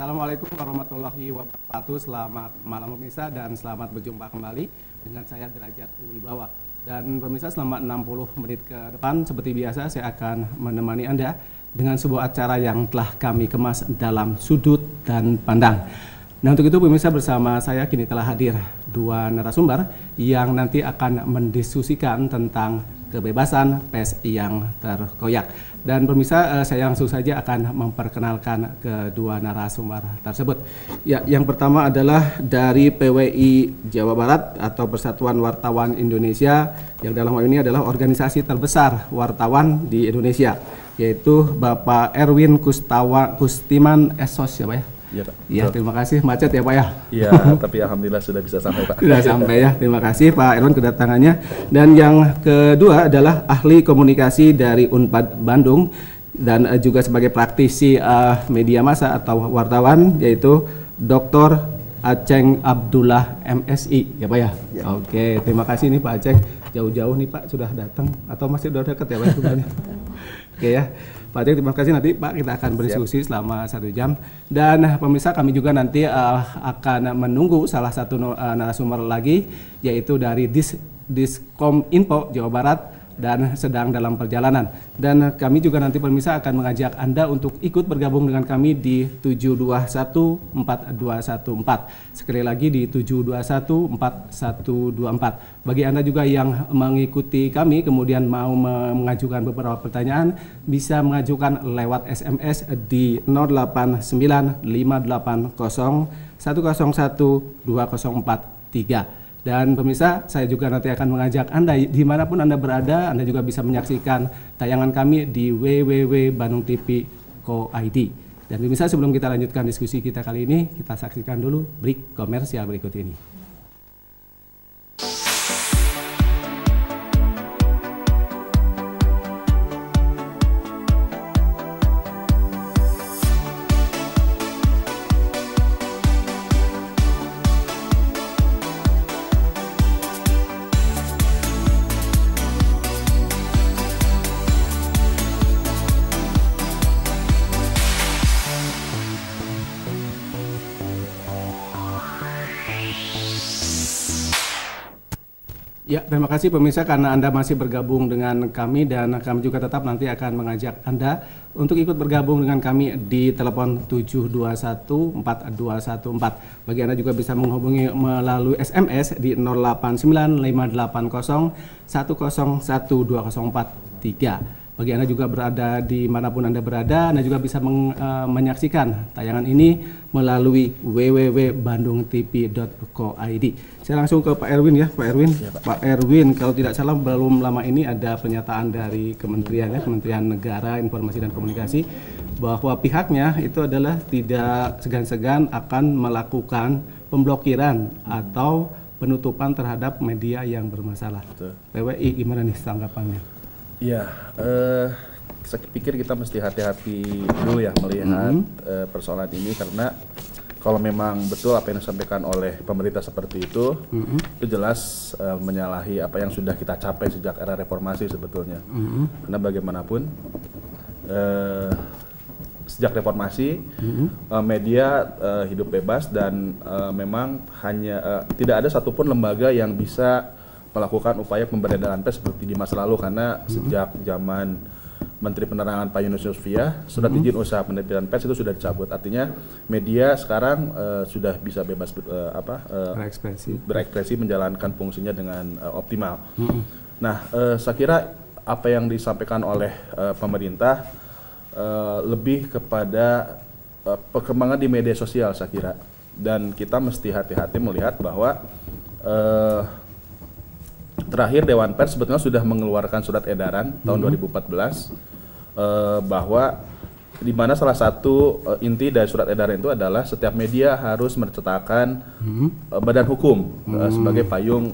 Assalamualaikum warahmatullahi wabarakatuh. Selamat malam pemirsa dan selamat berjumpa kembali dengan saya Derajat Wibawa. Dan pemirsa, selama 60 menit ke depan seperti biasa saya akan menemani Anda dengan sebuah acara yang telah kami kemas dalam sudut dan pandang. Nah, untuk itu pemirsa, bersama saya kini telah hadir dua narasumber yang nanti akan mendiskusikan tentang kebebasan pers yang terkoyak. Dan pemirsa, saya langsung saja akan memperkenalkan kedua narasumber tersebut. Ya, yang pertama adalah dari PWI Jawa Barat atau Persatuan Wartawan Indonesia, yang dalam hal ini adalah organisasi terbesar wartawan di Indonesia, yaitu Bapak Erwin Kustiman Esos, ya Pak ya? Iya Pak. Iya, terima kasih. Macet ya Pak ya? Iya, tapi alhamdulillah sudah bisa sampai Pak. Sudah sampai ya, terima kasih Pak Erwin kedatangannya. Dan yang kedua adalah ahli komunikasi dari Unpad Bandung dan juga sebagai praktisi media massa atau wartawan, yaitu Dr. Aceng Abdullah MSI, ya Pak ya? Ya. Oke, terima kasih nih Pak Aceng. Jauh-jauh nih Pak sudah datang atau masih udah dekat ya Pak? Oke ya. Pak Aceng, terima kasih. Nanti Pak kita akan berdiskusi selama 1 jam. Dan pemirsa, kami juga nanti akan menunggu salah satu narasumber lagi, yaitu dari Diskominfo Jawa Barat dan sedang dalam perjalanan. Dan kami juga nanti pemirsa akan mengajak Anda untuk ikut bergabung dengan kami di 7214214. Sekali lagi di 7214124. Bagi Anda juga yang mengikuti kami kemudian mau mengajukan beberapa pertanyaan, bisa mengajukan lewat SMS di 089580101204. Dan pemirsa, saya juga nanti akan mengajak Anda dimanapun Anda berada, Anda juga bisa menyaksikan tayangan kami di www.bandungtv.co.id. Dan pemirsa, sebelum kita lanjutkan diskusi kita kali ini, kita saksikan dulu break komersial berikut ini. Ya, terima kasih pemirsa karena Anda masih bergabung dengan kami, dan kami juga tetap nanti akan mengajak Anda untuk ikut bergabung dengan kami di telepon 7214214. Bagi Anda juga bisa menghubungi melalui SMS di 089580101204. Bagi Anda juga berada di manapun Anda berada, Anda juga bisa menyaksikan tayangan ini melalui www.bandungtv.co.id. Saya langsung ke Pak Erwin ya, Pak Erwin. Ya, Pak Erwin, kalau tidak salah belum lama ini ada pernyataan dari Kementerian Negara Informasi dan Komunikasi bahwa pihaknya itu adalah tidak segan-segan akan melakukan pemblokiran atau penutupan terhadap media yang bermasalah. Betul. PWI gimana nih tanggapannya? Iya, saya pikir kita mesti hati-hati dulu ya melihat persoalan ini, karena kalau memang betul apa yang disampaikan oleh pemerintah seperti itu jelas menyalahi apa yang sudah kita capai sejak era reformasi sebetulnya. Karena bagaimanapun sejak reformasi media hidup bebas dan memang hanya tidak ada satupun lembaga yang bisa melakukan upaya pemberedaran pers seperti di masa lalu, karena sejak zaman Menteri Penerangan Pak Yunus Yusfia surat izin usaha penerbitan pers itu sudah dicabut. Artinya media sekarang sudah bisa bebas berekspresi menjalankan fungsinya dengan optimal. Nah, saya kira apa yang disampaikan oleh pemerintah lebih kepada perkembangan di media sosial saya kira, dan kita mesti hati-hati melihat bahwa terakhir Dewan Pers sebetulnya sudah mengeluarkan surat edaran tahun 2014 bahwa di mana salah satu inti dari surat edaran itu adalah setiap media harus mencetakkan badan hukum sebagai payung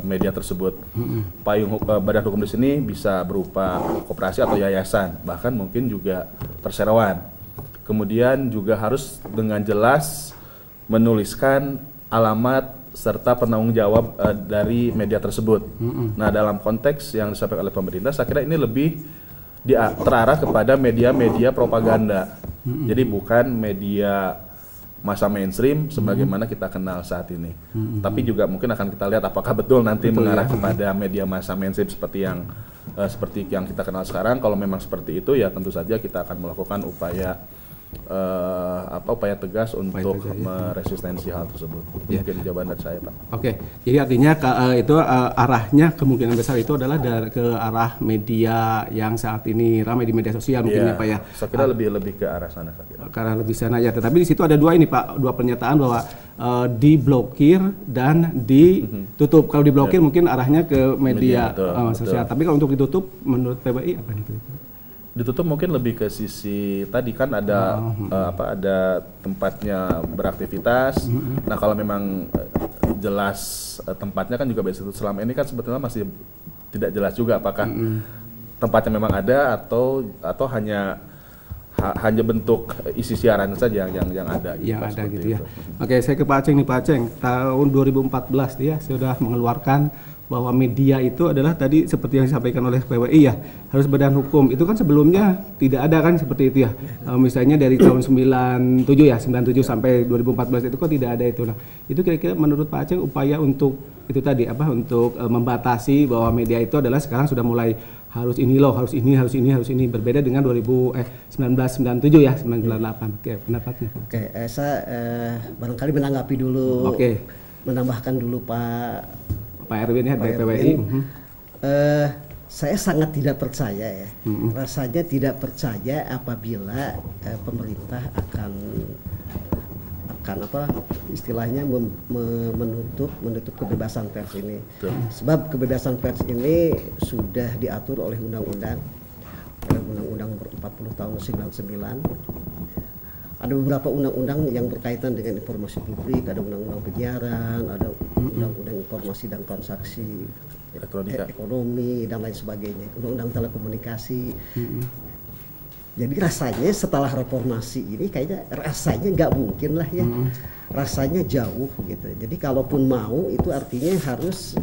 media tersebut. Payung badan hukum di sini bisa berupa koperasi atau yayasan, bahkan mungkin juga perseroan. Kemudian juga harus dengan jelas menuliskan alamat serta penanggung jawab dari media tersebut. Nah, dalam konteks yang disampaikan oleh pemerintah, saya kira ini lebih terarah kepada media-media propaganda. Jadi bukan media masa mainstream sebagaimana kita kenal saat ini. Tapi juga mungkin akan kita lihat apakah betul nanti mengarah kepada media masa mainstream seperti yang kita kenal sekarang. Kalau memang seperti itu, ya tentu saja kita akan melakukan upaya tegas untuk meresistensi hal tersebut. Itu mungkin jawaban dari saya, Pak. Oke, jadi artinya arahnya kemungkinan besar itu adalah ke arah media yang saat ini ramai di media sosial mungkin ya Pak ya. Saya kira lebih ke arah sana, saya kira. Karena lebih sana ya. Tetapi di situ ada dua ini Pak, dua pernyataan bahwa diblokir dan ditutup. Kalau diblokir mungkin arahnya ke media sosial. Tapi kalau untuk ditutup, menurut PBI apa nih? Ditutup mungkin lebih ke sisi tadi kan ada ada tempatnya beraktivitas. Nah kalau memang jelas tempatnya kan juga biasa. Selama ini kan sebetulnya masih tidak jelas juga apakah tempatnya memang ada atau hanya bentuk isi siaran saja yang ada. Yang ada gitu ya. Oke, saya ke Pak Aceng nih Pak Aceng. Tahun 2014 dia sudah mengeluarkan bahwa media itu adalah tadi seperti yang disampaikan oleh PWI ya, harus berbadan hukum. Itu kan sebelumnya tidak ada kan seperti itu ya. Misalnya dari tahun 97 sampai 2014 itu kok tidak ada itu. Nah, itu kira-kira menurut Pak Aceng upaya untuk itu tadi untuk membatasi bahwa media itu adalah sekarang sudah mulai harus ini loh, harus ini berbeda dengan 1997 ya, 1998. Oke, pendapatnya. Oke, saya barangkali menanggapi dulu. Oke. Menambahkan dulu Pak Erwin ya dari PWI. Saya sangat tidak percaya ya. Rasanya tidak percaya apabila pemerintah akan istilahnya menutup kebebasan pers ini. Sebab kebebasan pers ini sudah diatur oleh Undang-Undang nomor 40 tahun 99. Ada beberapa undang-undang yang berkaitan dengan informasi publik, ada undang-undang penyiaran, ada undang-undang informasi dan transaksi ekonomi dan lain sebagainya, undang-undang telekomunikasi. Jadi rasanya setelah reformasi ini kayaknya rasanya nggak mungkin lah ya, rasanya jauh gitu. Jadi kalaupun mau itu artinya harus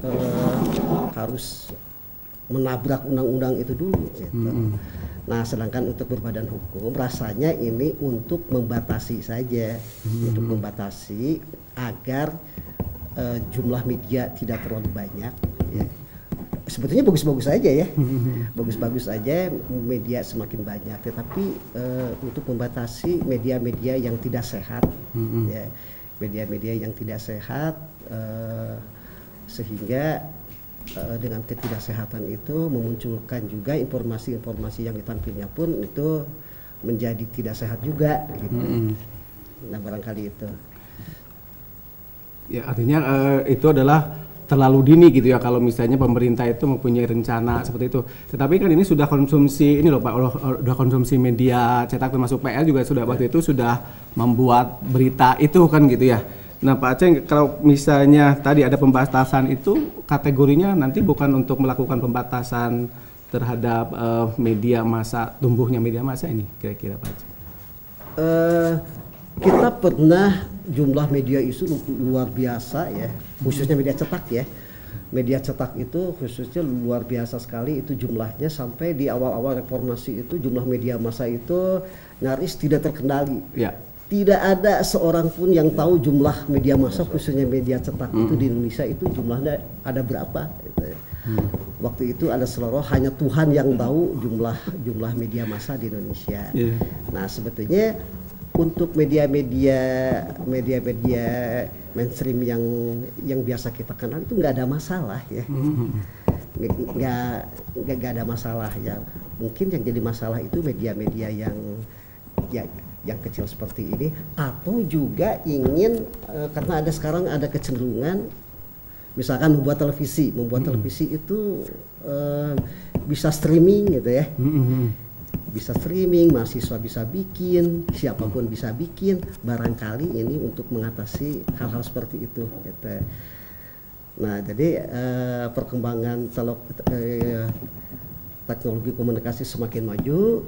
menabrak undang-undang itu dulu gitu. Nah, sedangkan untuk berbadan hukum rasanya ini untuk membatasi saja, untuk membatasi agar jumlah media tidak terlalu banyak. Ya. Sebetulnya bagus-bagus saja ya, bagus-bagus saja media semakin banyak. Tetapi untuk membatasi media-media yang tidak sehat, ya, media-media yang tidak sehat, sehingga dengan ketidaksehatan itu memunculkan juga informasi-informasi yang ditampilnya pun itu menjadi tidak sehat juga gitu. Nah, barangkali itu. Ya, artinya itu adalah terlalu dini gitu ya kalau misalnya pemerintah itu mempunyai rencana seperti itu. Tetapi kan ini sudah konsumsi ini loh Pak, sudah konsumsi media cetak termasuk PL juga sudah waktu itu sudah membuat berita itu kan gitu ya. Nah Pak Aceng, kalau misalnya tadi ada pembatasan itu kategorinya nanti bukan untuk melakukan pembatasan terhadap media massa, tumbuhnya media massa ini kira-kira Pak Aceng? Kita pernah jumlah media isu luar biasa ya, khususnya media cetak ya. Media cetak itu khususnya luar biasa sekali itu jumlahnya, sampai di awal-awal reformasi itu jumlah media massa itu nyaris tidak terkendali. Ya. Tidak ada seorang pun yang tahu jumlah media massa khususnya media cetak itu di Indonesia itu jumlahnya ada berapa gitu ya. Waktu itu ada seluruh hanya Tuhan yang tahu jumlah media massa di Indonesia. Nah, sebetulnya untuk media-media mainstream yang biasa kita kenal itu nggak ada masalah ya. Nggak ada masalah ya. Mungkin yang jadi masalah itu media-media yang kecil seperti ini, atau juga ingin karena sekarang ada kecenderungan misalkan membuat televisi itu bisa streaming gitu ya. Bisa streaming, mahasiswa bisa bikin, siapapun bisa bikin, barangkali ini untuk mengatasi hal-hal seperti itu gitu. Nah, jadi perkembangan teknologi komunikasi semakin maju,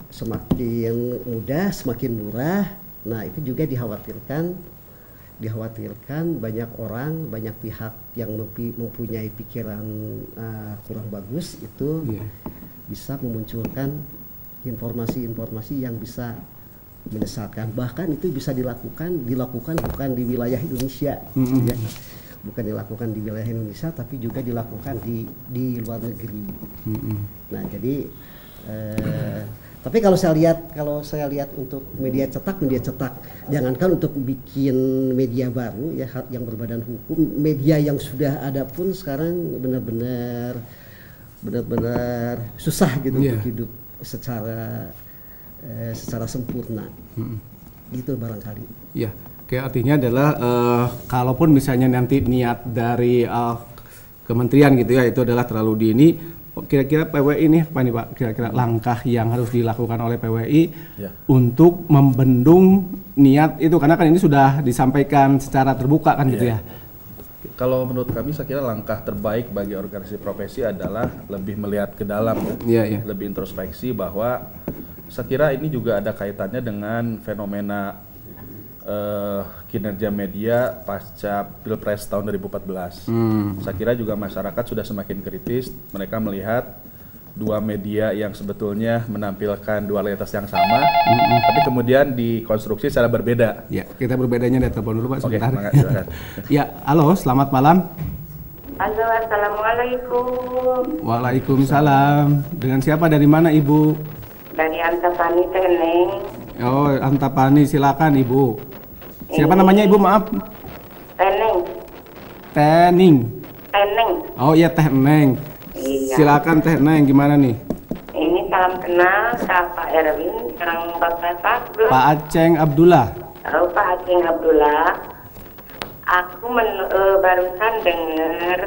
semakin mudah, semakin murah. Nah, itu juga dikhawatirkan banyak orang, banyak pihak yang mempunyai pikiran kurang bagus itu bisa memunculkan informasi-informasi yang bisa menyesatkan. Bahkan itu bisa dilakukan bukan di wilayah Indonesia, ya. Bukan dilakukan di wilayah Indonesia, tapi juga dilakukan di luar negeri. Nah, jadi tapi kalau saya lihat untuk media cetak, jangankan untuk bikin media baru ya yang berbadan hukum, media yang sudah ada pun sekarang benar-benar susah gitu untuk hidup secara sempurna. Gitu barangkali. Ya, kayak artinya adalah kalaupun misalnya nanti niat dari kementerian gitu ya itu adalah terlalu dini. Kira-kira PWI ini apa nih Pak? Kira-kira langkah yang harus dilakukan oleh PWI untuk membendung niat itu, karena kan ini sudah disampaikan secara terbuka kan gitu ya. Kalau menurut kami saya kira langkah terbaik bagi organisasi profesi adalah lebih melihat ke dalam lebih introspeksi, bahwa saya kira ini juga ada kaitannya dengan fenomena kinerja media pasca Pilpres tahun 2014. Saya kira juga masyarakat sudah semakin kritis, mereka melihat dua media yang sebetulnya menampilkan dualitas yang sama, tapi kemudian dikonstruksi secara berbeda. Ya, kita berbedanya dari telepon dulu Pak sebentar. Oke, ya, halo, selamat malam. Halo, assalamualaikum. Waalaikumsalam. Dengan siapa, dari mana Ibu? Dari Antapani, Teneng. Oh, Antapani, silakan Ibu. Siapa namanya Ibu, maaf? Teneng. Oh iya, Teh Neng. Iya. Silakan Teh Neng, gimana nih? Ini salam kenal sama Pak Erwin, sekarang Bapak Pak Aceng Abdullah. Oh, Pak Aceng Abdullah. Aku barusan dengar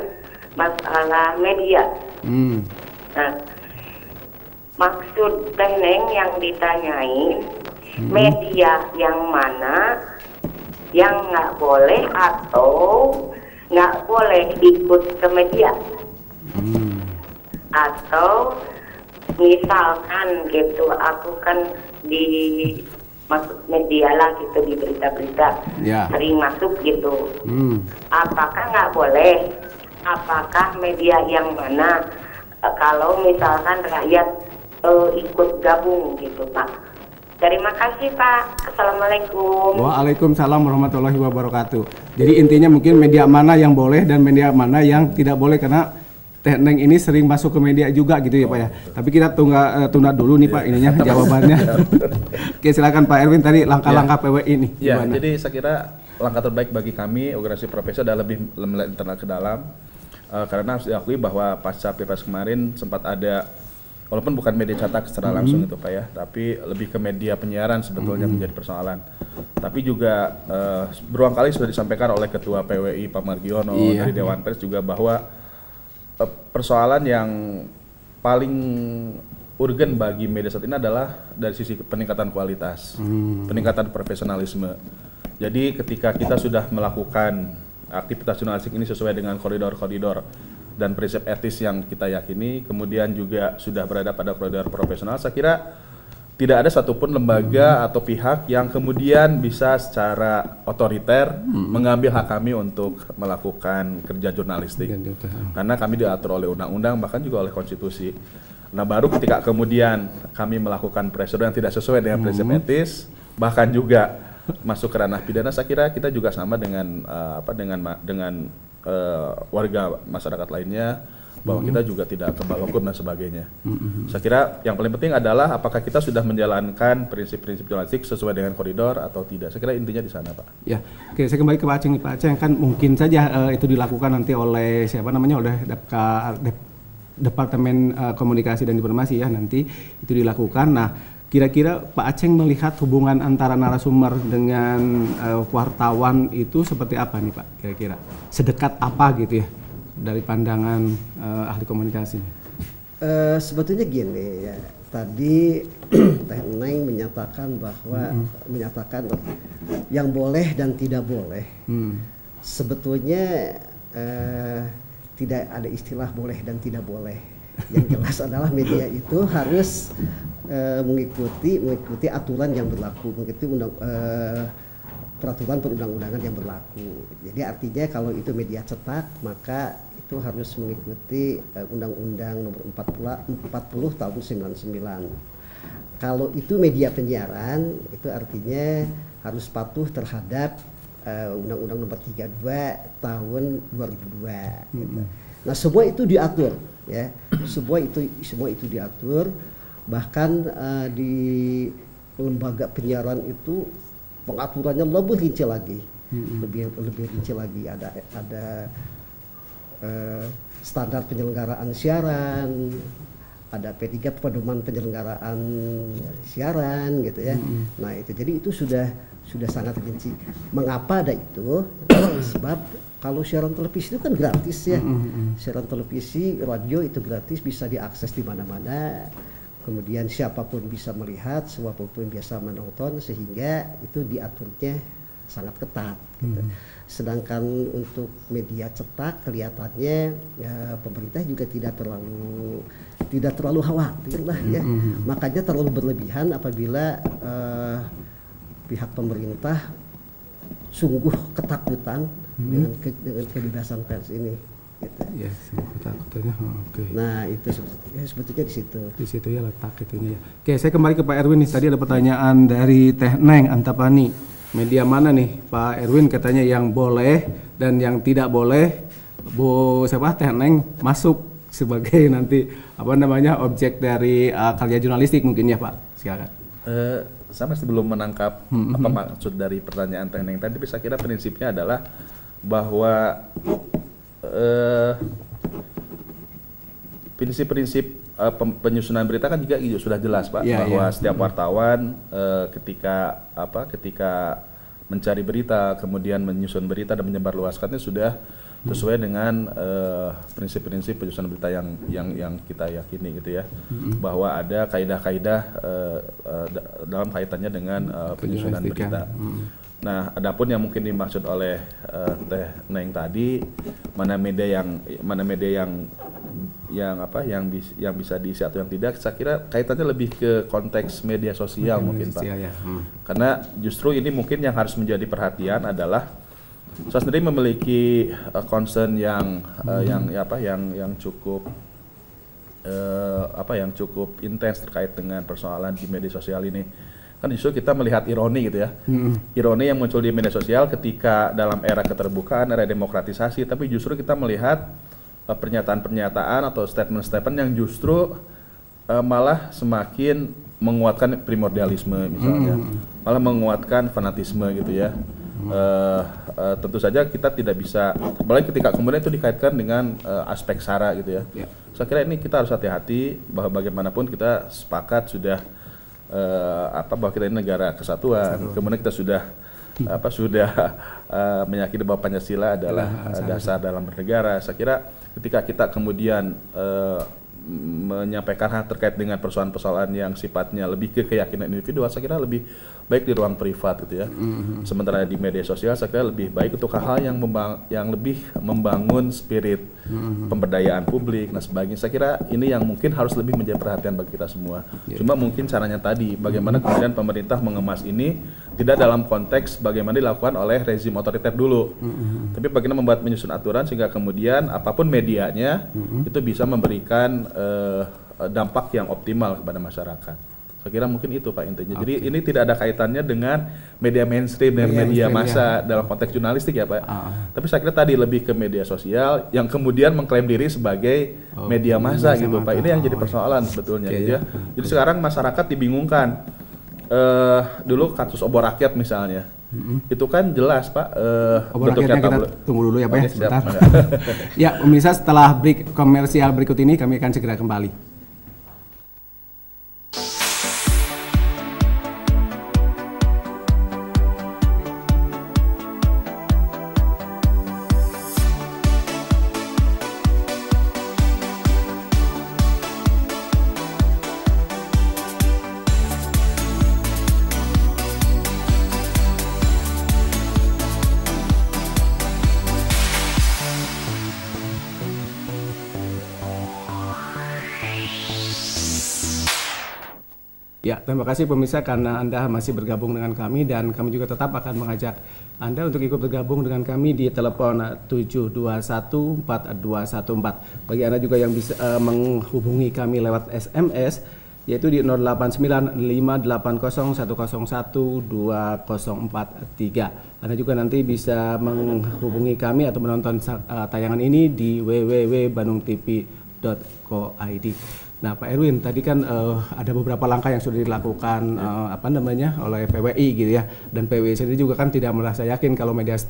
masalah media. Nah, maksud Teh Neng yang ditanyain, media yang mana yang nggak boleh atau nggak boleh ikut ke media, atau misalkan gitu, aku kan di masuk media lah gitu, di berita-berita sering masuk gitu, apakah nggak boleh, apakah media yang mana kalau misalkan rakyat ikut gabung gitu Pak. Terima kasih Pak. Assalamualaikum. Waalaikumsalam warahmatullahi wabarakatuh. Jadi intinya mungkin media mana yang boleh dan media mana yang tidak boleh, karena Teh Neng ini sering masuk ke media juga gitu ya Pak ya. Tapi kita tunda dulu nih Pak ininya jawabannya. Oke, silakan Pak Erwin tadi langkah-langkah PWI ini. Ya, jadi saya kira langkah terbaik bagi kami organisasi profesi adalah lebih melihat internal ke dalam, karena harus diakui bahwa pasca Pilpres kemarin sempat ada, walaupun bukan media cetak secara langsung itu Pak ya, tapi lebih ke media penyiaran sebetulnya menjadi persoalan. Tapi juga berulang kali sudah disampaikan oleh Ketua PWI Pak Margiono dari Dewan Pers juga bahwa persoalan yang paling urgen bagi media saat ini adalah dari sisi peningkatan kualitas, peningkatan profesionalisme. Jadi ketika kita sudah melakukan aktivitas jurnalistik ini sesuai dengan koridor-koridor dan prinsip etis yang kita yakini, kemudian juga sudah berada pada koridor profesional, saya kira tidak ada satupun lembaga atau pihak yang kemudian bisa secara otoriter mengambil hak kami untuk melakukan kerja jurnalistik. Karena kami diatur oleh undang-undang, bahkan juga oleh konstitusi. Nah, baru ketika kemudian kami melakukan prosedur yang tidak sesuai dengan prinsip etis, bahkan juga masuk ke ranah pidana, saya kira kita juga sama dengan warga masyarakat lainnya, bahwa kita juga tidak kebal hukum dan sebagainya. Saya kira yang paling penting adalah apakah kita sudah menjalankan prinsip-prinsip jurnalistik sesuai dengan koridor atau tidak. Saya kira intinya di sana, Pak. Ya, oke, saya kembali ke Pak Aceng. Pak Aceng, kan mungkin saja itu dilakukan nanti oleh oleh Departemen Komunikasi dan Informasi ya, nanti itu dilakukan. Nah, kira-kira Pak Aceng melihat hubungan antara narasumber dengan wartawan itu seperti apa nih Pak? Kira-kira sedekat apa gitu ya dari pandangan ahli komunikasi? Sebetulnya gini ya, tadi Teh Neng menyatakan bahwa yang boleh dan tidak boleh. Sebetulnya tidak ada istilah boleh dan tidak boleh. Yang jelas adalah media itu harus mengikuti aturan yang berlaku, mengikuti peraturan perundang-undangan yang berlaku. Jadi artinya kalau itu media cetak, maka itu harus mengikuti Undang-Undang Nomor 40 Tahun 99. kalau itu media penyiaran, itu artinya harus patuh terhadap Undang-Undang Nomor 32 tahun 2002. Gitu. Nah, semua itu diatur, ya. Semua itu diatur. Bahkan di lembaga penyiaran itu pengaturannya lebih rinci lagi, lebih rinci lagi. Ada standar penyelenggaraan siaran. Ada P3 pedoman penyelenggaraan siaran gitu ya. Nah itu jadi itu sudah sangat rinci. Mengapa ada itu? Sebab kalau siaran televisi itu kan gratis ya. Siaran televisi, radio itu gratis, bisa diakses di mana-mana. Kemudian siapapun bisa melihat, siapapun bisa menonton, sehingga itu diaturnya sangat ketat. Gitu. Sedangkan untuk media cetak kelihatannya ya, pemerintah juga tidak terlalu khawatir lah ya. Makanya terlalu berlebihan apabila pihak pemerintah sungguh ketakutan dengan kebebasan pers ini. Gitu. Ya, ketakutannya. Okay. Nah itu sebetulnya di situ. Di situ ya letak itunya. Oke, saya kembali ke Pak Erwin nih. Tadi ada pertanyaan dari Teh Neng Antapani. Media mana nih Pak Erwin katanya yang boleh dan yang tidak boleh Teh Neng masuk sebagai nanti objek dari karya jurnalistik mungkin ya Pak, silakan. Saya masih belum menangkap apa maksud dari pertanyaan Teh Neng tadi, tapi saya kira prinsipnya adalah bahwa prinsip-prinsip penyusunan berita kan juga sudah jelas Pak, bahwa setiap wartawan ketika mencari berita kemudian menyusun berita dan menyebarluaskannya sudah sesuai dengan prinsip-prinsip penyusunan berita yang kita yakini gitu ya, bahwa ada kaidah-kaidah dalam kaitannya dengan penyusunan berita. Nah, adapun yang mungkin dimaksud oleh Teh Neng tadi, mana media yang bisa diisi atau yang tidak, saya kira kaitannya lebih ke konteks media sosial mungkin Pak. Ya. Karena justru ini mungkin yang harus menjadi perhatian adalah saya sendiri memiliki concern yang cukup intens terkait dengan persoalan di media sosial ini. Kan justru kita melihat ironi gitu ya, ironi yang muncul di media sosial ketika dalam era keterbukaan, era demokratisasi, tapi justru kita melihat pernyataan-pernyataan atau statement-statement yang justru malah semakin menguatkan primordialisme misalnya, malah menguatkan fanatisme gitu ya. Tentu saja kita tidak bisa, apalagi ketika kemudian itu dikaitkan dengan aspek SARA gitu ya. Saya kira ini kita harus hati-hati, bahwa bagaimanapun kita sepakat sudah bahwa kita ini negara kesatuan, kemudian kita sudah meyakini bahwa Pancasila adalah dasar dalam bernegara. Saya kira ketika kita kemudian menyampaikan hal terkait dengan persoalan-persoalan yang sifatnya lebih ke keyakinan individu, saya kira lebih baik di ruang privat gitu ya. Sementara di media sosial saya kira lebih baik untuk hal-hal yang lebih membangun spirit pemberdayaan publik dan sebagainya. Saya kira ini yang mungkin harus lebih menjadi perhatian bagi kita semua. Cuma mungkin caranya tadi, bagaimana kemudian pemerintah mengemas ini tidak dalam konteks bagaimana dilakukan oleh rezim otoriter dulu, tapi bagaimana membuat menyusun aturan sehingga kemudian apapun medianya itu bisa memberikan dampak yang optimal kepada masyarakat. Saya kira mungkin itu Pak intinya. Jadi ini tidak ada kaitannya dengan media mainstream dan media massa dalam konteks jurnalistik ya Pak. Tapi saya kira tadi lebih ke media sosial yang kemudian mengklaim diri sebagai media massa gitu Pak. Ini yang jadi persoalan sebetulnya gitu ya. Jadi sekarang masyarakat dibingungkan. Dulu kasus obor rakyat misalnya. Itu kan jelas Pak bentuknya kita tunggu dulu ya Pak ya sebentar. Ya pemirsa, setelah break komersial berikut ini kami akan segera kembali. Ya, terima kasih pemirsa karena Anda masih bergabung dengan kami, dan kami juga tetap akan mengajak Anda untuk ikut bergabung dengan kami di telepon 721-4214. Bagi Anda juga yang bisa menghubungi kami lewat SMS yaitu di 089580101204. Anda juga nanti bisa menghubungi kami atau menonton tayangan ini di www.bandungtv.co.id. Nah, Pak Erwin, tadi kan ada beberapa langkah yang sudah dilakukan oleh PWI gitu ya, dan PWI sendiri juga kan tidak merasa yakin kalau media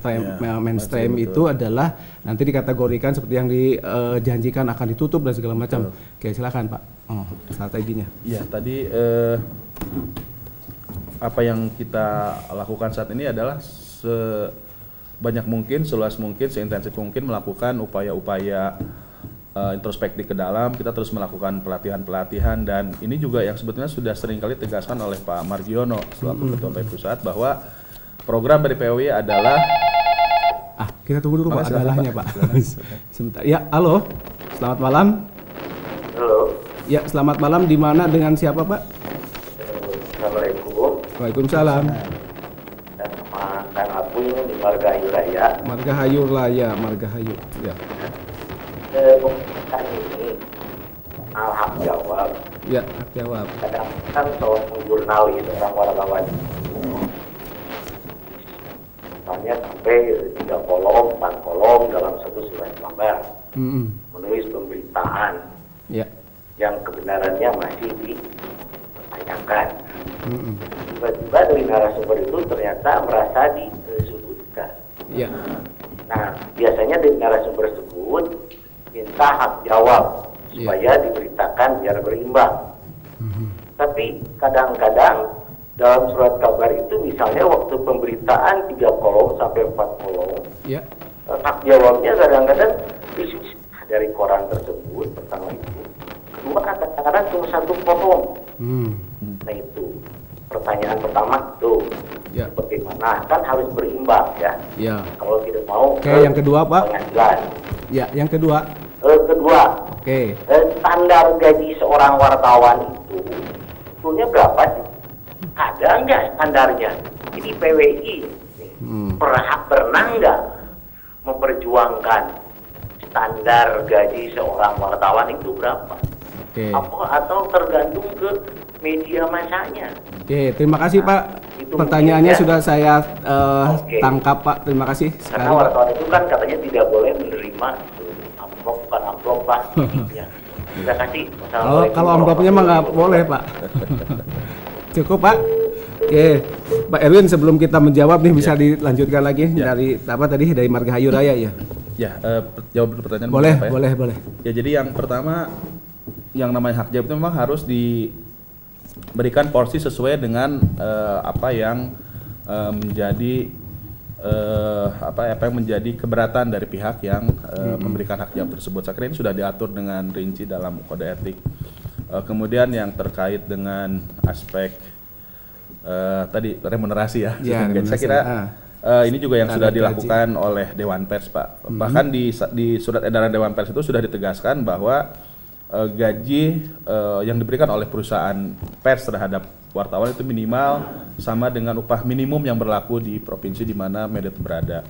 mainstream itu adalah nanti dikategorikan seperti yang dijanjikan akan ditutup dan segala macam. Oke, silakan Pak, strateginya. Ya, tadi apa yang kita lakukan saat ini adalah sebanyak mungkin, seluas mungkin, seintensif mungkin melakukan upaya-upaya introspeksi ke dalam. Kita terus melakukan pelatihan-pelatihan, dan ini juga yang sebetulnya sudah sering kali tegaskan oleh Pak Margiono selaku Ketua PWI Pusat, bahwa program dari PWI adalah kita tunggu dulu Pak, adalahnya Pak. Sebentar. Ya, halo. Selamat malam. Halo. Ya, selamat malam. Di mana dengan siapa Pak? Assalamualaikum. Waalaikumsalam. Nama Kang Apu ini di Margahayu Raya. Margahayu Raya, Margahayu. Ya. Kan ini hak jawab. Ya, hak jawab. Kadang kan seorang jurnalis, orang wartawan, misalnya sampai 3 kolom, 4 kolom dalam satu surat kabar, menulis pemberitaan yang kebenarannya masih ditanyakan. Tiba-tiba dari narasumber itu ternyata merasa disudutkan. Nah, biasanya dari narasumber tersebut minta hak jawab supaya diberitakan biar berimbang. Tapi kadang-kadang dalam surat kabar itu misalnya waktu pemberitaan 3 kolom sampai 4 kolom, hak jawabnya kadang-kadang dari koran tersebut, pertama itu. Kedua, kadang-kadang cuma 1 kolom. Nah itu pertanyaan pertama tuh. Bagaimana? Kan harus berimbang ya. Kalau tidak mau. Yang kedua Pak. Pengadilan. Yang kedua. Standar gaji seorang wartawan itu sebetulnya berapa sih? Ada nggak standarnya? Ini PWI pernah nggak memperjuangkan standar gaji seorang wartawan itu berapa? Atau tergantung ke media masanya? Terima kasih Pak. Pertanyaannya sudah saya tangkap Pak. Terima kasih sekali. Karena wartawan itu kan katanya tidak boleh menerima bukan amplop Pak. Terima kasih. Kalau amplopnya mah nggak boleh Pak. Cukup Pak. Pak Erwin, sebelum kita menjawab nih bisa dilanjutkan lagi dari Margahayu Raya ya. Jawab pertanyaan. Boleh. Ya, jadi yang pertama, yang namanya hak jawab itu memang harus diberikan porsi sesuai dengan apa yang menjadi keberatan dari pihak yang memberikan hak jawab tersebut. Saya kira ini sudah diatur dengan rinci dalam kode etik. Kemudian yang terkait dengan aspek tadi remunerasi ya. Saya kira ini juga yang sudah dilakukan oleh Dewan Pers Pak. Bahkan di surat edaran Dewan Pers itu sudah ditegaskan bahwa gaji yang diberikan oleh perusahaan pers terhadap wartawan itu minimal sama dengan upah minimum yang berlaku di provinsi di mana media itu berada.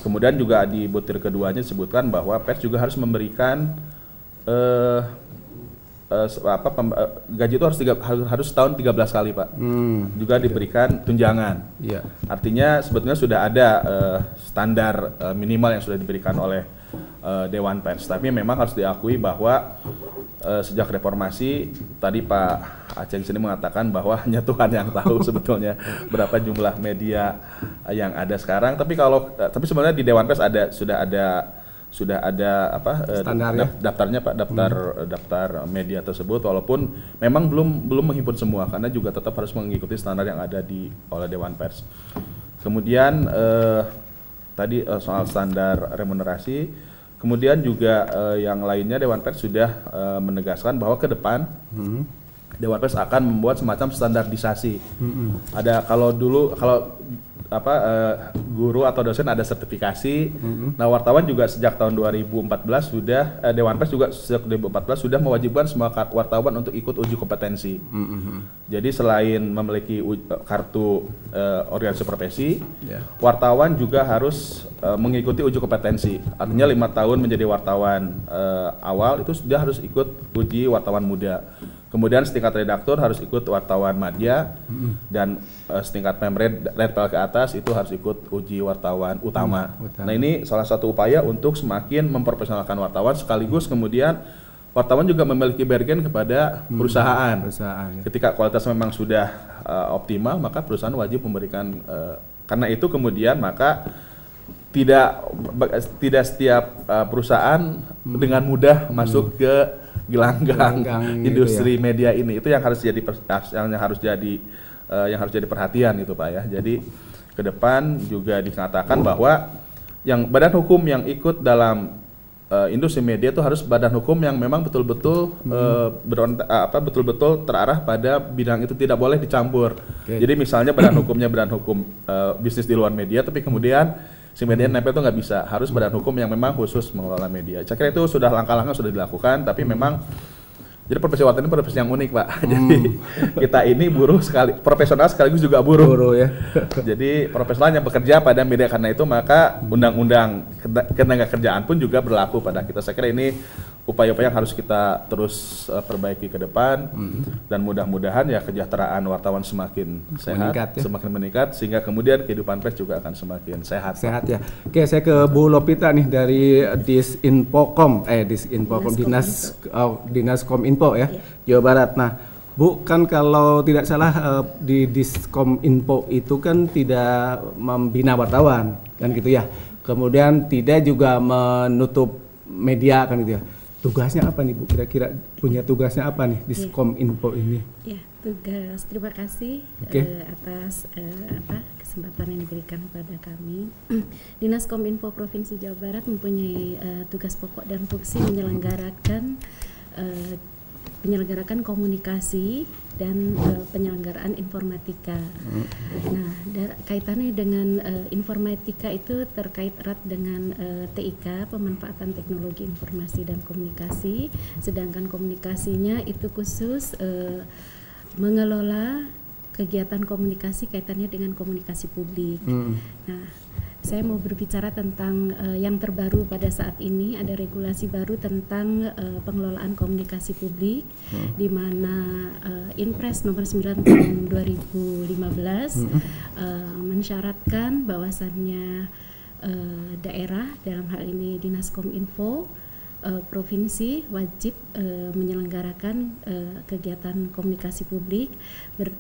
Kemudian juga di butir keduanya disebutkan bahwa pers juga harus memberikan gaji itu harus setahun 13 kali Pak. Juga diberikan tunjangan. Artinya sebetulnya sudah ada standar minimal yang sudah diberikan oleh Dewan Pers. Tapi memang harus diakui bahwa sejak reformasi tadi Pak Aceh sini mengatakan bahwa hanya Tuhan yang tahu sebetulnya berapa jumlah media yang ada sekarang. Tapi sebenarnya di Dewan Pers sudah ada daftarnya Pak, daftar media tersebut, walaupun memang belum menghimpun semua karena juga tetap harus mengikuti standar yang ada oleh Dewan Pers. Kemudian tadi soal standar remunerasi. Kemudian juga yang lainnya Dewan Pers sudah menegaskan bahwa ke depan Dewan Pers akan membuat semacam standarisasi. Ada kalau guru atau dosen ada sertifikasi. Nah, wartawan juga sejak tahun 2014 sudah Dewan Pers juga sejak 2014 sudah mewajibkan semua wartawan untuk ikut uji kompetensi. Jadi selain memiliki kartu organisasi profesi, wartawan juga harus mengikuti uji kompetensi. Artinya 5 tahun menjadi wartawan awal itu sudah harus ikut uji wartawan muda. Kemudian setingkat redaktur harus ikut wartawan media, dan setingkat pemred redpel ke atas itu harus ikut uji wartawan utama. Nah ini salah satu upaya untuk semakin memprofesionalkan wartawan, sekaligus kemudian wartawan juga memiliki bargain kepada perusahaan. Ya. Ketika kualitas memang sudah optimal, maka perusahaan wajib memberikan. Karena itu kemudian maka tidak setiap perusahaan dengan mudah masuk ke gelanggang industri media ini. Itu yang harus jadi yang harus jadi perhatian itu Pak ya. Jadi ke depan juga dikatakan bahwa yang badan hukum yang ikut dalam industri media itu harus badan hukum yang memang betul-betul betul-betul terarah pada bidang itu, tidak boleh dicampur. Jadi misalnya badan hukumnya badan hukum bisnis di luar media, tapi kemudian si media nempel itu nggak bisa, harus badan hukum yang memang khusus mengelola media. Saya kira itu sudah langkah-langkah sudah dilakukan, tapi memang jadi profesi wartawan ini profesi yang unik Pak. Jadi kita ini buruh sekali, profesional sekaligus juga buruh ya. Jadi profesionalnya bekerja pada media, karena itu maka undang-undang ketenaga kerjaan pun juga berlaku pada kita. Saya kira ini upaya-upaya yang harus kita terus perbaiki ke depan, dan mudah-mudahan ya kesejahteraan wartawan semakin sehat, semakin meningkat, sehingga kemudian kehidupan pers juga akan semakin sehat ya. Oke, saya ke Bu Lopita nih dari Dinas Kominfo ya, Jawa Barat. Nah, Bu, kan kalau tidak salah di Diskominfo itu kan tidak membina wartawan kan gitu ya. Kemudian tidak juga menutup media kan gitu ya. Tugasnya apa nih Bu? Kira-kira punya tugasnya apa nih Diskominfo ini? Ya, tugas. Terima kasih atas kesempatan yang diberikan kepada kami. Dinas Kominfo Provinsi Jawa Barat mempunyai tugas pokok dan fungsi menyelenggarakan komunikasi dan penyelenggaraan informatika. Nah, kaitannya dengan informatika itu terkait erat dengan TIK, pemanfaatan teknologi informasi dan komunikasi, sedangkan komunikasinya itu khusus mengelola kegiatan komunikasi kaitannya dengan komunikasi publik. Nah, saya mau berbicara tentang yang terbaru pada saat ini, ada regulasi baru tentang pengelolaan komunikasi publik, di mana Inpres nomor 9 tahun 2015 mensyaratkan bahwasannya daerah, dalam hal ini Dinas Kominfo provinsi wajib menyelenggarakan kegiatan komunikasi publik,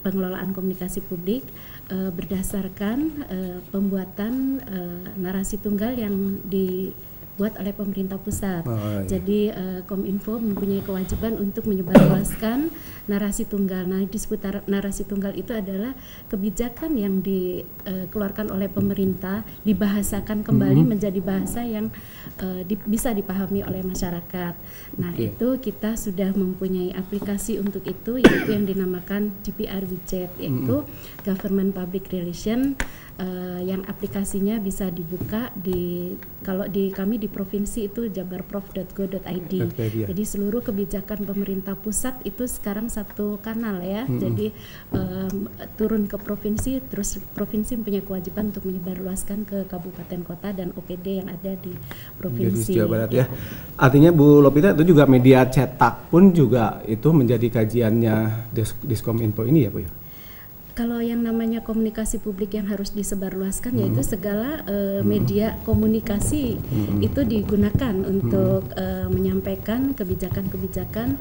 pengelolaan komunikasi publik berdasarkan pembuatan narasi tunggal yang dibuat oleh pemerintah pusat. Jadi Kominfo mempunyai kewajiban untuk menyebarluaskan narasi tunggal. Nah, di seputar narasi tunggal itu adalah kebijakan yang dikeluarkan oleh pemerintah dibahasakan kembali menjadi bahasa yang bisa dipahami oleh masyarakat. Nah, itu kita sudah mempunyai aplikasi untuk itu, yaitu yang dinamakan GPR Widget, yaitu Government Public Relation, yang aplikasinya bisa dibuka kalau kami di provinsi itu jabarprof.go.id. Jadi seluruh kebijakan pemerintah pusat itu sekarang satu kanal ya. Jadi turun ke provinsi, terus provinsi punya kewajiban untuk menyebarluaskan ke kabupaten kota dan OPD yang ada di provinsi. Jawa Barat ya. Artinya Bu Lopita itu juga media cetak pun juga itu menjadi kajiannya Diskominfo ini ya Bu ya? Kalau yang namanya komunikasi publik yang harus disebarluaskan yaitu segala media komunikasi itu digunakan untuk menyampaikan kebijakan-kebijakan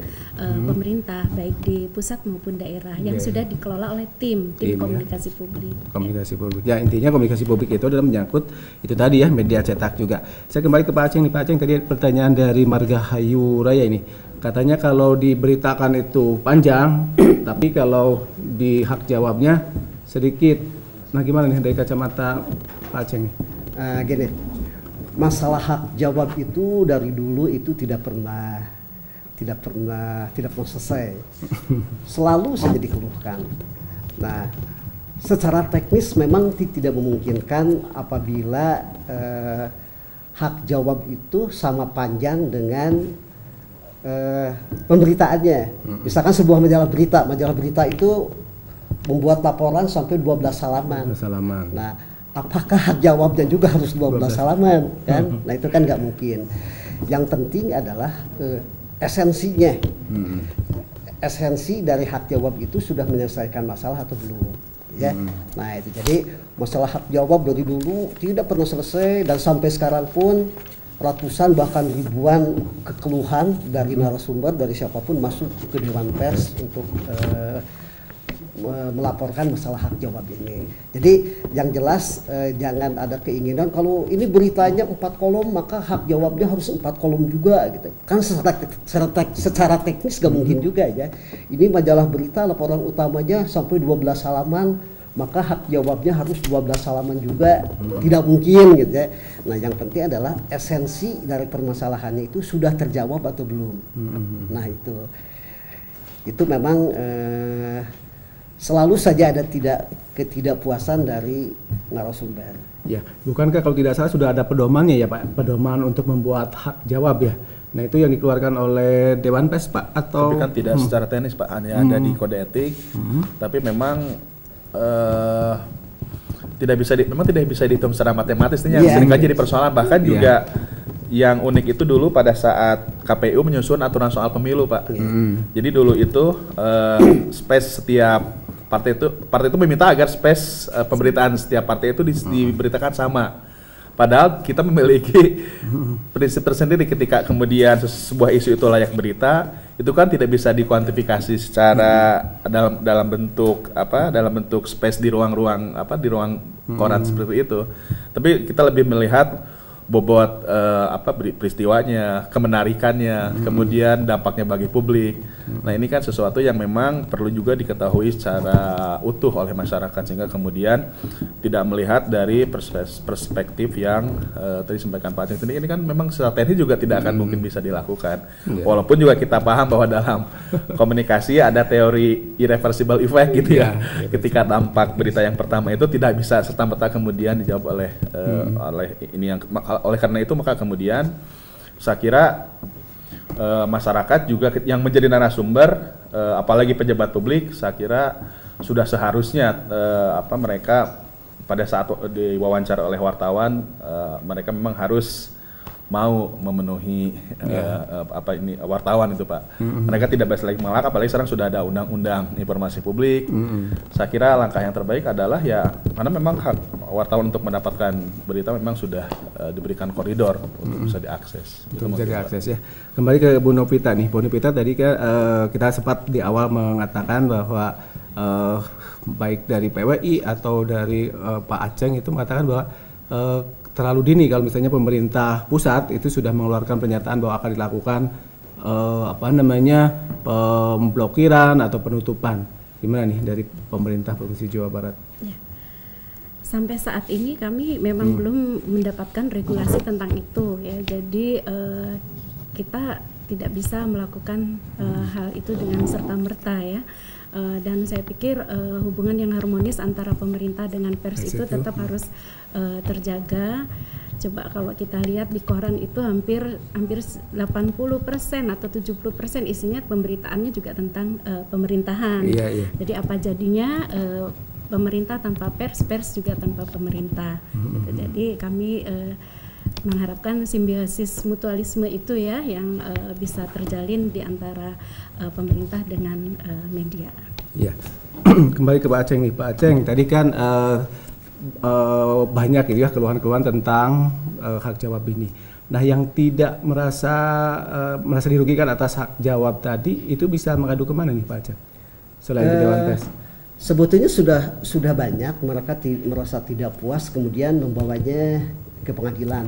pemerintah baik di pusat maupun daerah yang sudah dikelola oleh tim komunikasi publik. Komunikasi publik. Ya, intinya komunikasi publik itu adalah menyangkut itu tadi ya, media cetak juga. Saya kembali ke Pak Aceng nih, Pak Aceng, tadi pertanyaan dari Margahayu Raya ini. Katanya kalau diberitakan itu panjang, tapi kalau di hak jawabnya sedikit. Nah, gimana nih dari kacamata Pak Aceng? Gini, masalah hak jawab itu dari dulu itu tidak pernah selesai. Selalu saja dikeluhkan. Nah, secara teknis memang tidak memungkinkan apabila hak jawab itu sama panjang dengan pemberitaannya. Misalkan sebuah majalah berita itu membuat laporan sampai 12 halaman. Nah, apakah hak jawabnya juga harus 12 halaman kan? Nah, itu kan nggak mungkin. Yang penting adalah esensinya. esensi dari hak jawab itu sudah menyelesaikan masalah atau belum, ya. Nah itu jadi masalah hak jawab dari dulu tidak pernah selesai dan sampai sekarang pun ratusan bahkan ribuan keluhan dari narasumber dari siapapun masuk ke Dewan Pers untuk melaporkan masalah hak jawab ini. Jadi yang jelas jangan ada keinginan kalau ini beritanya 4 kolom maka hak jawabnya harus 4 kolom juga gitu. Kan secara teknis gak mungkin juga ya. Ini majalah berita laporan utamanya sampai 12 halaman maka hak jawabnya harus 12 halaman juga. Tidak mungkin gitu ya. Nah yang penting adalah esensi dari permasalahannya itu sudah terjawab atau belum. Nah itu memang selalu saja ada ketidakpuasan dari narasumber. Ya, bukankah kalau tidak salah sudah ada pedomannya ya Pak, pedoman untuk membuat hak jawab ya? Nah itu yang dikeluarkan oleh Dewan Pers Pak atau? Tapi kan tidak secara teknis Pak, hanya ada di kode etik. Tapi memang memang tidak bisa dihitung secara matematis. Ini yang sering jadi persoalan. Bahkan juga yang unik itu dulu pada saat KPU menyusun aturan soal pemilu Pak. Jadi dulu itu space setiap partai itu meminta agar space pemberitaan setiap partai itu diberitakan sama. Padahal kita memiliki prinsip tersendiri ketika kemudian sebuah isu itu layak berita, itu kan tidak bisa dikuantifikasi secara dalam bentuk space di ruang-ruang di ruang koran seperti itu. Tapi kita lebih melihat bobot peristiwanya, kemenarikannya, kemudian dampaknya bagi publik. Nah ini kan sesuatu yang memang perlu juga diketahui secara utuh oleh masyarakat sehingga kemudian tidak melihat dari perspektif yang tadi disampaikan Pak Aceng. Ini kan memang secara teknis juga tidak akan mungkin bisa dilakukan. Walaupun juga kita paham bahwa dalam komunikasi ada teori irreversible effect gitu ya. Ketika dampak berita yang pertama itu tidak bisa serta-merta kemudian dijawab oleh ini yang oleh karena itu maka kemudian saya kira masyarakat juga yang menjadi narasumber apalagi pejabat publik saya kira sudah seharusnya mereka pada saat diwawancara oleh wartawan mereka memang harus mau memenuhi wartawan itu Pak. Mereka tidak bisa lagi mengelak apalagi sekarang sudah ada undang-undang informasi publik. Saya kira langkah yang terbaik adalah ya karena memang hak wartawan untuk mendapatkan berita memang sudah diberikan koridor untuk bisa diakses. Untuk bisa diakses ya. Kembali ke Bu Novita nih. Bu Novita tadi kan kita sempat di awal mengatakan bahwa baik dari PWI atau dari Pak Aceng itu mengatakan bahwa terlalu dini kalau misalnya pemerintah pusat itu sudah mengeluarkan pernyataan bahwa akan dilakukan pemblokiran atau penutupan. Gimana nih dari pemerintah Provinsi Jawa Barat? Ya. Sampai saat ini kami memang belum mendapatkan regulasi tentang itu ya. Jadi kita tidak bisa melakukan hal itu dengan serta-merta ya. Dan saya pikir hubungan yang harmonis antara pemerintah dengan pers itu tetap harus terjaga. Coba kalau kita lihat di koran itu hampir 80% atau 70% isinya pemberitaannya juga tentang pemerintahan. Jadi apa jadinya pemerintah tanpa pers, pers juga tanpa pemerintah. Gitu. Jadi kami mengharapkan simbiosis mutualisme itu ya yang bisa terjalin di antara pemerintah dengan media. Ya, kembali ke Pak Aceng nih. Pak Aceng, tadi kan banyak ya keluhan-keluhan tentang hak jawab ini. Nah, yang tidak merasa dirugikan atas hak jawab tadi itu bisa mengadu kemana nih Pak Aceng? Selain di Dewan Pers? Sebetulnya sudah banyak mereka merasa tidak puas kemudian membawanya ke pengadilan.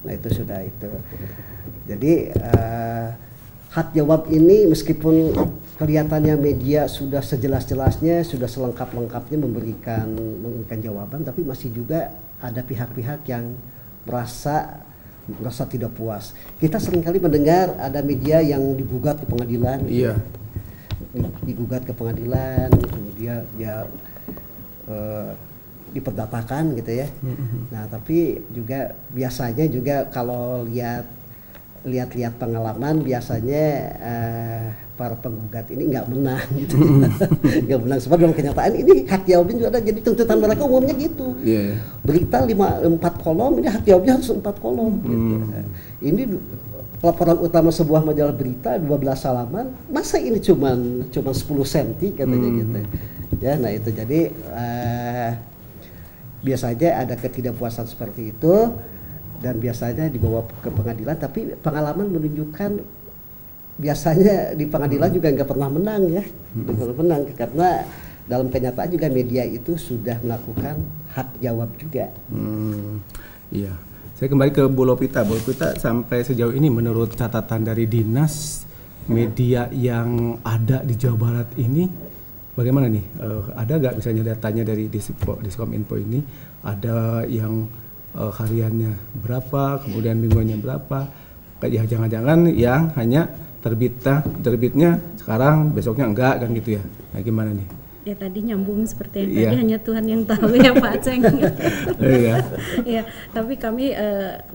Nah itu sudah itu. Jadi hak jawab ini meskipun kelihatannya media sudah sejelas-jelasnya, sudah selengkap-lengkapnya memberikan jawaban, tapi masih juga ada pihak-pihak yang merasa tidak puas. Kita seringkali mendengar ada media yang digugat ke pengadilan. Iya. Digugat ke pengadilan, kemudian ya diperdatakan gitu ya. Nah tapi juga biasanya juga kalau lihat pengalaman biasanya para penggugat ini nggak menang gitu. Nggak menang sebab dalam kenyataan ini hak jawabnya juga ada, jadi tuntutan mereka umumnya gitu. Berita 4 kolom, ini hak jawabnya harus 4 kolom gitu. Ini laporan utama sebuah majalah berita 12 halaman, masa ini cuman 10 cm katanya gitu. Ya, nah itu jadi biasanya ada ketidakpuasan seperti itu dan biasanya dibawa ke pengadilan, tapi pengalaman menunjukkan biasanya di pengadilan juga nggak pernah menang ya, nggak pernah menang karena dalam kenyataan juga media itu sudah melakukan hak jawab juga. Iya. Saya kembali ke Bu Lopita. Bu Lopita, sampai sejauh ini menurut catatan dari dinas media yang ada di Jawa Barat ini, bagaimana nih? Ada nggak misalnya datanya dari Diskominfo ini? Ada yang hariannya berapa, kemudian mingguannya berapa? Kayak jangan-jangan yang hanya terbitnya sekarang, besoknya enggak kan gitu ya? Nah, gimana nih? Ya tadi nyambung seperti yang tadi, hanya Tuhan yang tahu ya Pak Aceng. Ya, tapi kami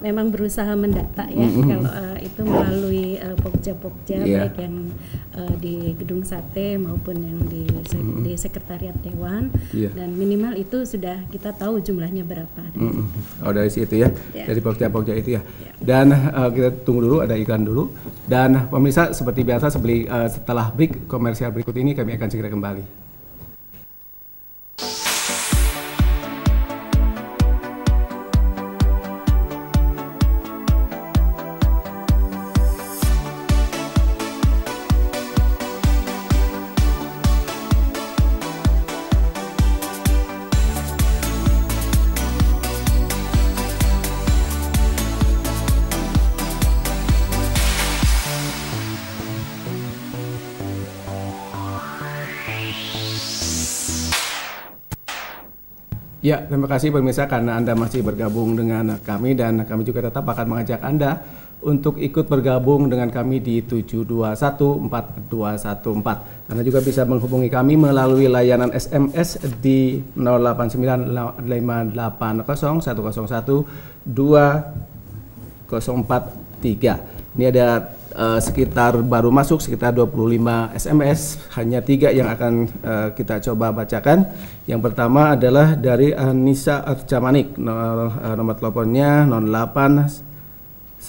memang berusaha mendata ya, kalau itu melalui pokja-pokja baik yang di Gedung Sate maupun yang di Sekretariat Dewan, dan minimal itu sudah kita tahu jumlahnya berapa. Oh, dari situ ya, dari pokja-pokja itu ya. Dan kita tunggu dulu, ada iklan dulu. Dan pemirsa, seperti biasa setelah break komersial berikut ini kami akan segera kembali. Ya, terima kasih pemirsa karena Anda masih bergabung dengan kami, dan kami juga tetap akan mengajak Anda untuk ikut bergabung dengan kami di 7214214. Anda juga bisa menghubungi kami melalui layanan SMS di 08958501012043. Ini ada sekitar baru masuk sekitar 25 SMS, hanya 3 yang akan kita coba bacakan. Yang pertama adalah dari Anissa Arcamanik, nomor teleponnya 089507.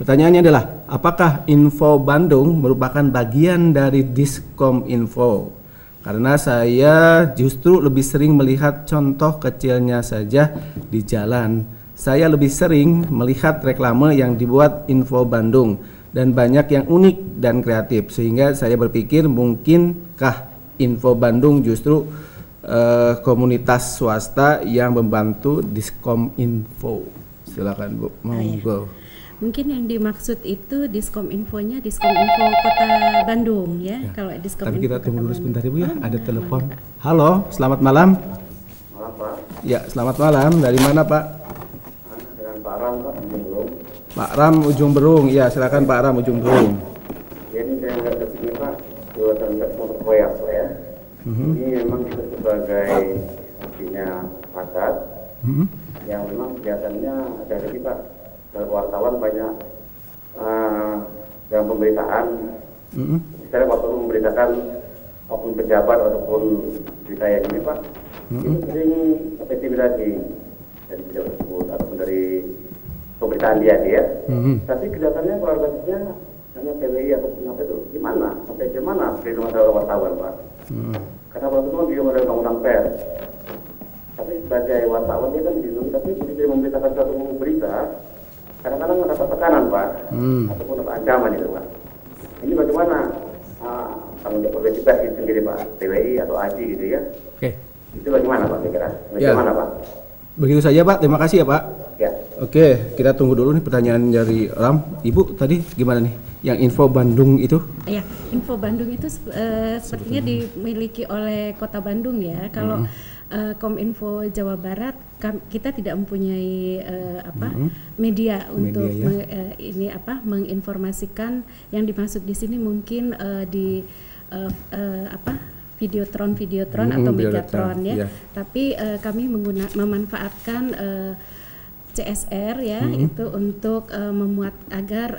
Pertanyaannya adalah, apakah Info Bandung merupakan bagian dari Diskominfo? Karena saya justru lebih sering melihat contoh kecilnya saja di jalan. Saya lebih sering melihat reklame yang dibuat Info Bandung dan banyak yang unik dan kreatif, sehingga saya berpikir mungkinkah Info Bandung justru komunitas swasta yang membantu Diskominfo. Silakan Bu, monggo. Mungkin yang dimaksud itu Diskominfonya Diskominfo Kota Bandung ya. Kalau Diskominfo. Tapi kita tunggu dulu sebentar Ibu ya, ada telepon. Halo, selamat malam. Malam Pak. Ya, selamat malam. Dari mana Pak? Pak Ram, Pak, Ujung Berung. Pak Ram, Ujung Berung. Ya, silakan Pak Ram, Ujung Berung. Jadi saya nggak kepikir Pak, buatan Pak ya. Ini memang kita sebagai artinya masyarakat yang memang kelihatannya ada lagi Pak, wartawan banyak dalam pemberitaan. Misalnya waktu memberitakan apapun pejabat ataupun berita yang ini Pak, itu sering intimidasi dari pejabat tersebut ataupun dari pemberitaan dia. Tapi kelihatannya kualitasnya hanya TWI ataupun apa itu gimana? Sampai gimana perlindungan terhadap wartawan Pak? Karena waktu itu dia ada undang-undang pers. Tapi sebagai wartawan dia kan dilindungi, tapi dia memberitakan suatu berita kadang-kadang ada tekanan Pak, ataupun ada ancaman itu Pak. Ini bagaimana tanggung jawab progresif itu sendiri Pak, TWI atau ASI gitu ya? Oke. Itu bagaimana Pak kira-kira? Bagaimana Pak? Begitu saja Pak, terima kasih ya Pak. Ya. Oke, kita tunggu dulu nih pertanyaan dari Ram. Ibu tadi gimana nih? Yang Info Bandung itu? Ya, Info Bandung itu sepertinya dimiliki oleh Kota Bandung ya. Kalau Kominfo Jawa Barat kita tidak mempunyai media untuk menginformasikan. Yang dimaksud di sini mungkin di Videotron atau Megatron ya. Tapi kami memanfaatkan CSR ya, itu untuk memuat agar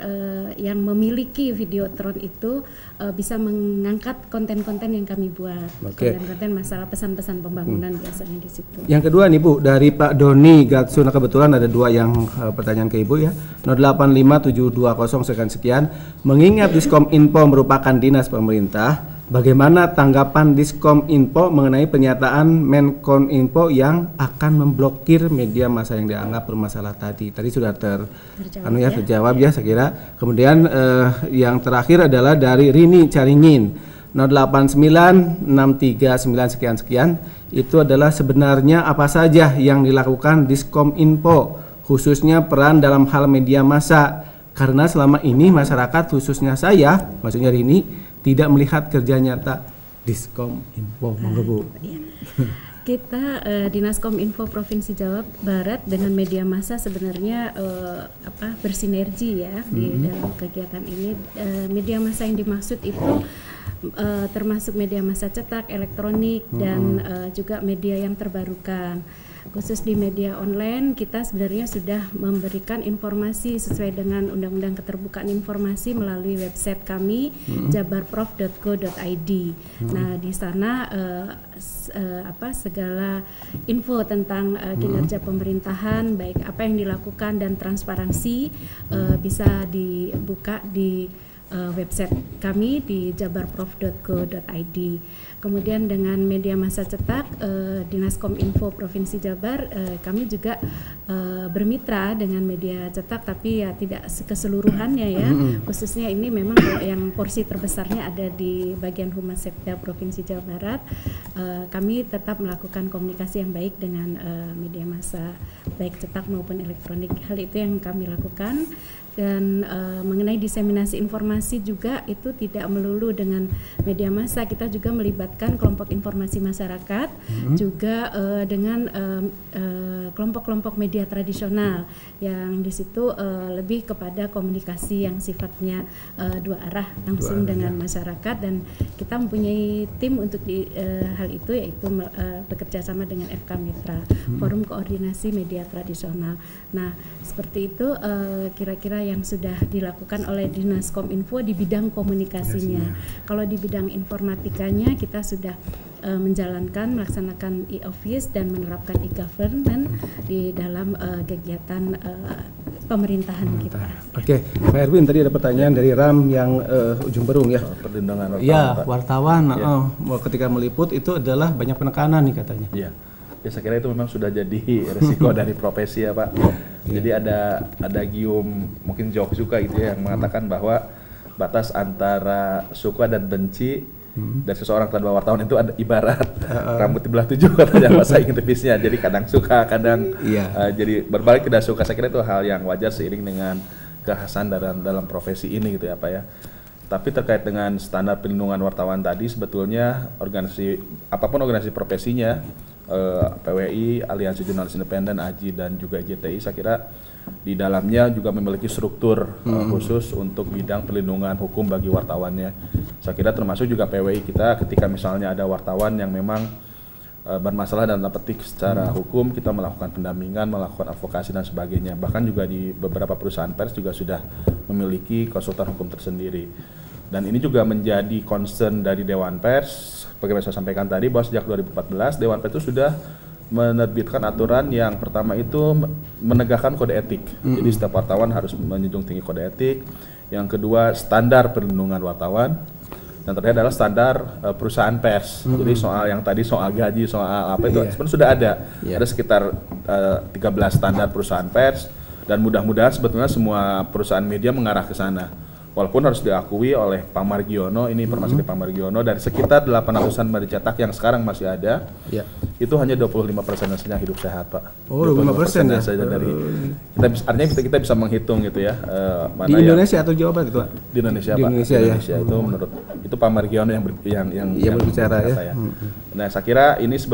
yang memiliki Videotron itu bisa mengangkat konten-konten yang kami buat, konten-konten masalah pesan-pesan pembangunan biasanya di situ. Yang kedua nih Bu, dari Pak Doni Gatsuna, kebetulan ada dua yang pertanyaan ke Ibu ya. 085720 sekian. Mengingat Diskominfo merupakan dinas pemerintah, bagaimana tanggapan Diskominfo mengenai pernyataan Menkominfo yang akan memblokir media massa yang dianggap bermasalah tadi? Tadi sudah terjawab ya saya kira. Kemudian yang terakhir adalah dari Rini Caringin 089639 sekian. Itu adalah sebenarnya apa saja yang dilakukan Diskominfo khususnya peran dalam hal media massa, karena selama ini masyarakat khususnya saya, maksudnya Rini, tidak melihat kerja nyata Diskominfo. Monggo Bu. Kita Dinas Kominfo Provinsi Jawa Barat dengan media massa sebenarnya bersinergi ya di dalam kegiatan ini. Media massa yang dimaksud itu termasuk media massa cetak, elektronik, dan juga media yang terbarukan. Khusus di media online kita sebenarnya sudah memberikan informasi sesuai dengan Undang-Undang Keterbukaan Informasi melalui website kami jabarprof.go.id. Nah, di sana segala info tentang kinerja pemerintahan, baik apa yang dilakukan dan transparansi bisa dibuka di website kami di jabarprof.go.id. Kemudian dengan media massa cetak, Dinas Kominfo Provinsi Jabar, kami juga bermitra dengan media cetak, tapi ya tidak keseluruhannya ya. Khususnya ini memang yang porsi terbesarnya ada di bagian Humas Sekda Provinsi Jawa Barat. Kami tetap melakukan komunikasi yang baik dengan media massa, baik cetak maupun elektronik. Hal itu yang kami lakukan. Dan mengenai diseminasi informasi juga itu tidak melulu dengan media massa, kita juga melibatkan kelompok informasi masyarakat, juga dengan kelompok-kelompok media tradisional yang di situ lebih kepada komunikasi yang sifatnya dua arah langsung dengan masyarakat, dan kita mempunyai tim untuk hal itu, yaitu bekerja sama dengan FK Mitra, Forum Koordinasi Media Tradisional. Nah, seperti itu kira-kira yang sudah dilakukan oleh Dinas Kominfo di bidang komunikasinya. Kalau di bidang informatikanya kita sudah melaksanakan e-office dan menerapkan e-government di dalam kegiatan pemerintahan kita. Oke, Pak Erwin, tadi ada pertanyaan dari Ram yang ujung Berung ya. Perlindungan wartawan. Ya, wartawan. Ketika meliput itu adalah banyak penekanan nih katanya. Iya. Ya, saya kira itu memang sudah jadi resiko dari profesi ya Pak. Jadi ada gium, mungkin joke juga gitu ya, yang mengatakan bahwa batas antara suka dan benci dari seseorang tanpa wartawan itu ada ibarat rambut di belah 7 katanya bahasa Inggrisnya. Jadi kadang suka, kadang jadi berbalik tidak suka. Saya kira itu hal yang wajar seiring dengan kekhasan dalam profesi ini gitu ya Pak ya. Tapi terkait dengan standar perlindungan wartawan tadi, sebetulnya apapun organisasi profesinya, PWI, Aliansi Jurnalis Independen, AJI, dan juga JTI, saya kira di dalamnya juga memiliki struktur khusus untuk bidang perlindungan hukum bagi wartawannya. Saya kira termasuk juga PWI kita, ketika misalnya ada wartawan yang memang bermasalah dalam petik secara hukum, kita melakukan pendampingan, melakukan advokasi dan sebagainya. Bahkan juga di beberapa perusahaan pers juga sudah memiliki konsultan hukum tersendiri. Dan ini juga menjadi concern dari Dewan Pers. Bagaimana saya sampaikan tadi bahwa sejak 2014 Dewan Pers itu sudah menerbitkan aturan yang pertama itu menegakkan kode etik. Jadi setiap wartawan harus menjunjung tinggi kode etik. Yang kedua, standar perlindungan wartawan. Yang terakhir adalah standar perusahaan pers. Jadi soal yang tadi soal gaji, soal apa itu sebenarnya sudah ada. Ada sekitar 13 standar perusahaan pers, dan mudah-mudahan sebetulnya semua perusahaan media mengarah ke sana. Walaupun harus diakui oleh Pak Margiono, ini informasi dari Pak Margiono, dari sekitar 800-an media cetak yang sekarang masih ada, itu hanya 25% saja hidup sehat, Pak. Oh, 25% ya? Saja dari artinya kita bisa menghitung gitu ya. Mana di Indonesia atau Jawa Barat itu, Pak? Di Indonesia, Pak. Di Indonesia itu menurut itu Pak Margiono yang berbicara ya. Nah, saya kira ini sebetulnya